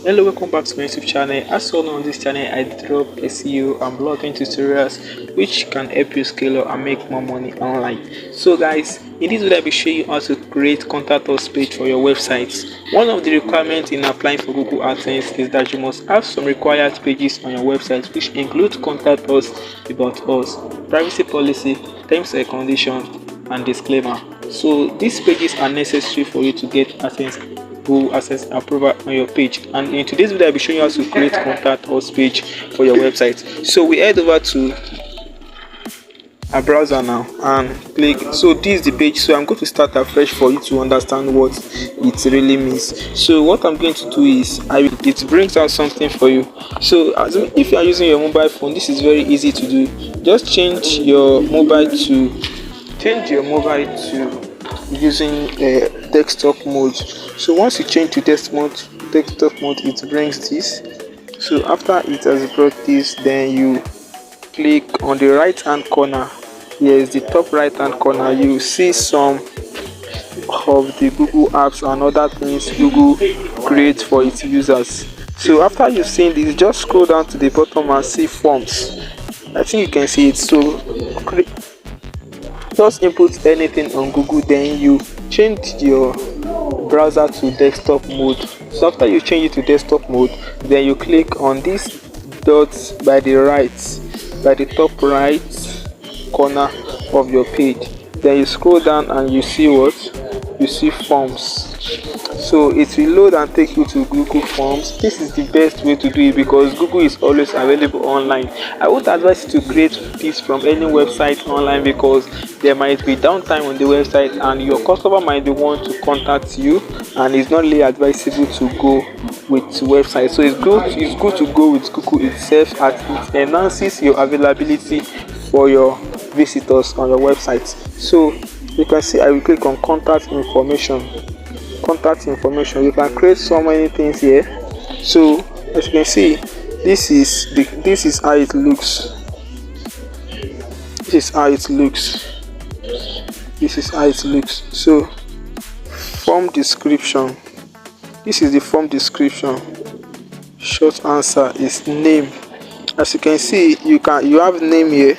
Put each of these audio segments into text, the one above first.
Hello, welcome back to my YouTube channel. As you all know, on this channel I drop SEO and blogging tutorials which can help you scale up and make more money online. So guys, in this video I'll be showing you how to create contact us page for your website. One of the requirements in applying for Google AdSense is that you must have some required pages on your website, which include contact us, about us, privacy policy, terms and conditions, and disclaimer. So these pages are necessary for you to get AdSense Google AdSense approval on your page. And in today's video I'll be showing you how to create contact us page for your website. So we head over to a browser now and click. So this is the page, so I'm going to start afresh for you to understand what it really means. So what I'm going to do is it brings out something for you. So if you are using your mobile phone, this is very easy to do. Just change your mobile to using desktop mode. So once you change to desktop mode, it brings this. So after it has brought this, then you click on the right hand corner. Here is the top right hand corner. You see some of the Google apps and other things Google creates for its users. So after you've seen this, just scroll down to the bottom and see forms. I think you can see it. So just input anything on Google, then you change your browser to desktop mode. So after you change it to desktop mode, then you click on this dots by the top right corner of your page. Then you scroll down and you see forms. So it will load and take you to Google Forms. This is the best way to do it because Google is always available online. I would advise you to create this from any website online because there might be downtime on the website and your customer might be want to contact you, and it's not really advisable to go with website. So it's good to go with Google itself, as it enhances your availability for your visitors on your website. So you can see I will click on contact information. You can create so many things here. So as you can see, this is how it looks. So form description. This is the form description. Short answer is name. As you can see, you have name here.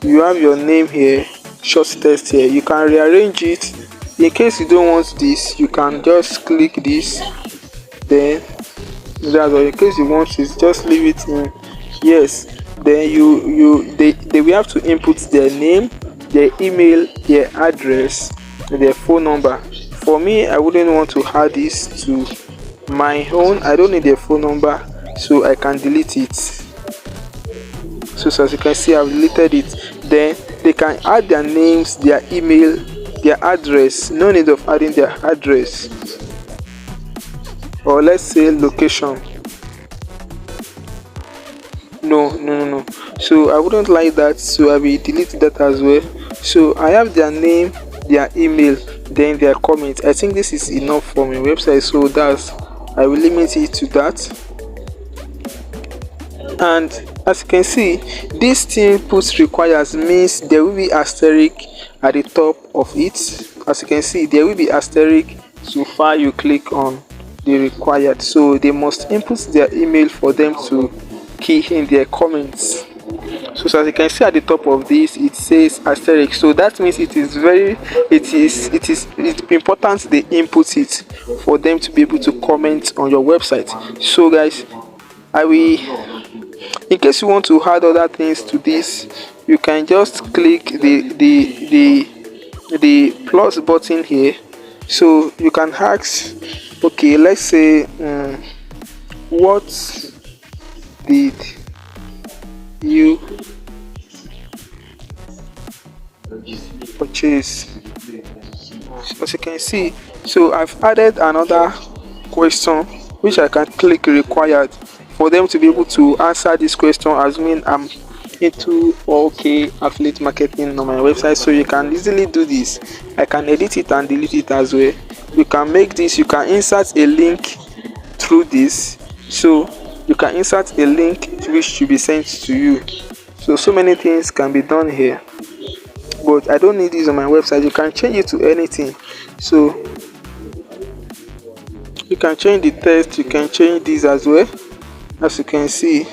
You have your name here. Short text here. You can rearrange it. In case you don't want this, you can just click this. Then that's all. In case you want it, just leave it in yes. Then they will have to input their name, their email, their address, their phone number. For me, I wouldn't want to add this to my own. I don't need their phone number, so I can delete it. So as you can see, I've deleted it. Then they can add their names, their email, their address. No need of adding their address, or let's say location. No. So I wouldn't like that, so I will delete that as well. So I have their name, their email, then their comment. I think this is enough for my website, so I will limit it to that. And as you can see, this thing puts requires means there will be asterisk at the top of it. As you can see, there will be asterisk so far you click on the required. So they must input their email for them to key in their comments. So as you can see at the top of this, it says asterisk. So that means it is important they input it for them to be able to comment on your website. So guys, in case you want to add other things to this, you can just click the plus button here. So you can ask, okay, let's say what did you purchase? As you can see, so I've added another question which I can click required for them to be able to answer this question, assuming I'm into affiliate marketing on my website. So you can easily do this. I can edit it and delete it as well. You can make this, you can insert a link through this. So you can insert a link which should be sent to you. So many things can be done here, but I don't need this on my website. You can change it to anything. So You can change the text, you can change this as well, as you can see.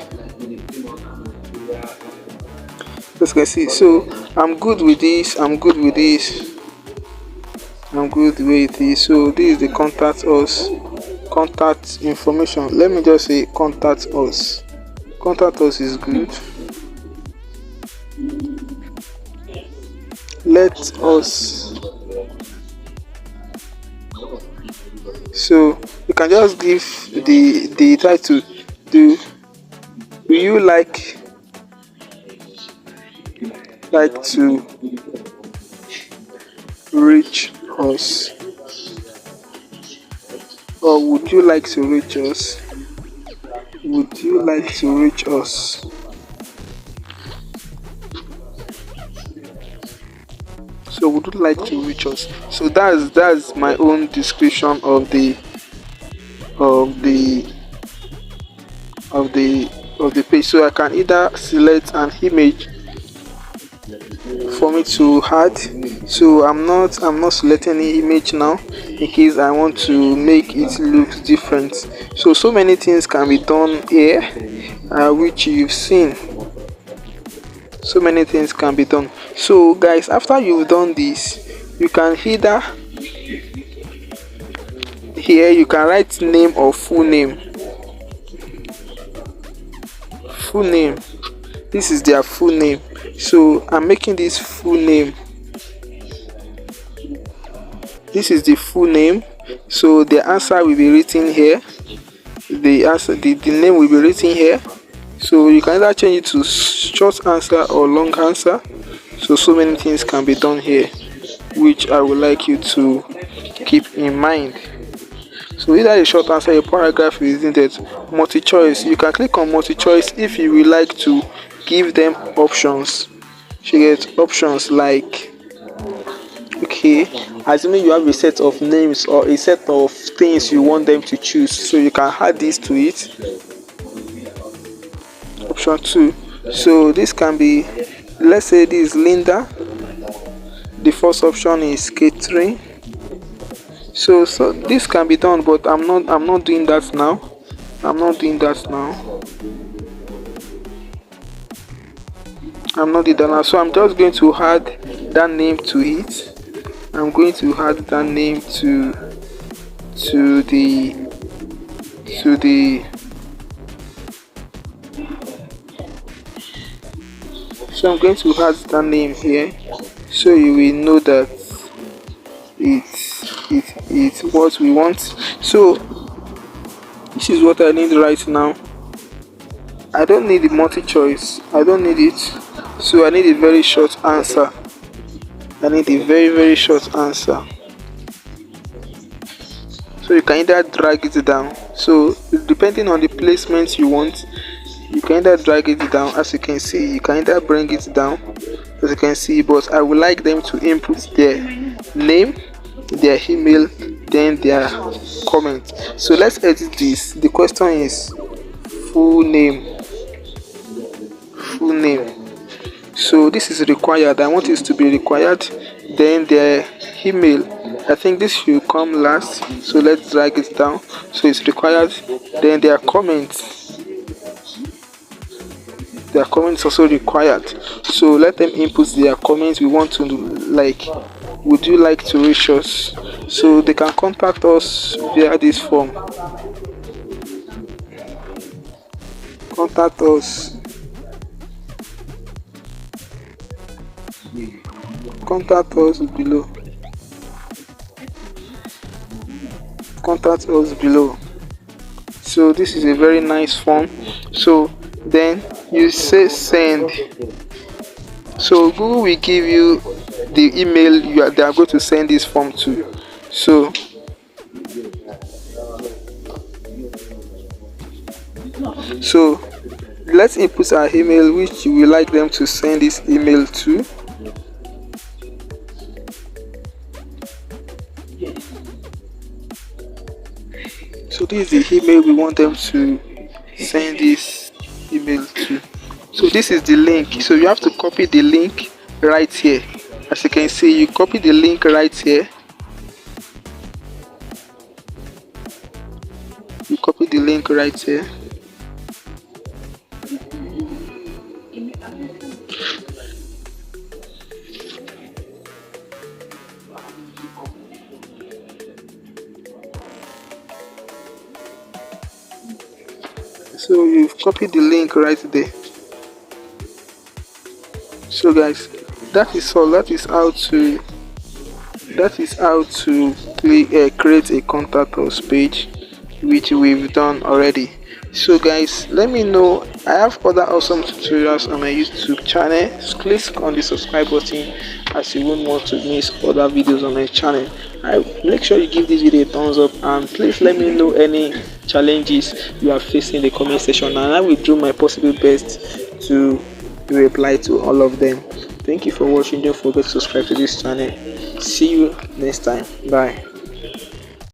As you can see, so I'm good with this, I'm good with this, I'm good with this. So this is the contact us, contact information. Let me just say contact us. Contact us is good. Let us. So you can just give the title. Do you like to reach us, or would you like to reach us? Would you like to reach us? So would you like to reach us? So that's my own description of the of the of the of the page. So I can either select an image for me to add. So I'm not selecting any image now, in case I want to make it look different. So many things can be done here, which you've seen. So many things can be done. So guys, after you've done this, you can either here you can write name or full name. Full name. This is their full name. So I'm making this full name. This is the full name. So the answer will be written here. The name will be written here. So you can either change it to short answer or long answer. So many things can be done here, which I would like you to keep in mind. So either a short answer, a paragraph is needed. Multi-choice. You can click on multi-choice if you would like to give them options. You get options like, okay, assuming you have a set of names or a set of things you want them to choose, so you can add this to it. Option 2. So this can be, let's say this is Linda. The first option is Catherine. So this can be done, but I'm not doing that now. I'm not doing that now. So I'm just going to add that name to it. I'm going to add that name to the so I'm going to add that name here, so you will know that it's what we want. So this is what I need right now. I don't need the multi-choice. I don't need it. So I need a very short answer. I need a very, very short answer. So you can either drag it down. So depending on the placement you want, you can either drag it down, as you can see. You can either bring it down, as you can see. But I would like them to input their name, their email, then their comment. So let's edit this. The question is full name. Full name. So this is required. I want this to be required. Then their email. I think this should come last. So let's drag it down. So it's required. Then their comments. Their comments also required. So let them input their comments. We want to like, would you like to reach us? So they can contact us via this form. Contact us. Contact us below. Contact us below. So this is a very nice form. So then you say send. So Google will give you the email they are going to send this form to. So let's input our email which you would like them to send this email to. So this is the email we want them to send this email to. So this is the link. So you have to copy the link right here. As you can see, you copy the link right here. You copy the link right here. So you've copied the link right there. So guys, that is all. That is how to create a contact us page, which we've done already. So guys, let me know. I have other awesome tutorials on my YouTube channel. Just click on the subscribe button as you won't want to miss other videos on my channel. Make sure you give this video a thumbs up, and please let me know any challenges you are facing in the comment section, and I will do my possible best to reply to all of them. Thank you for watching. Don't forget to subscribe to this channel. See you next time. Bye.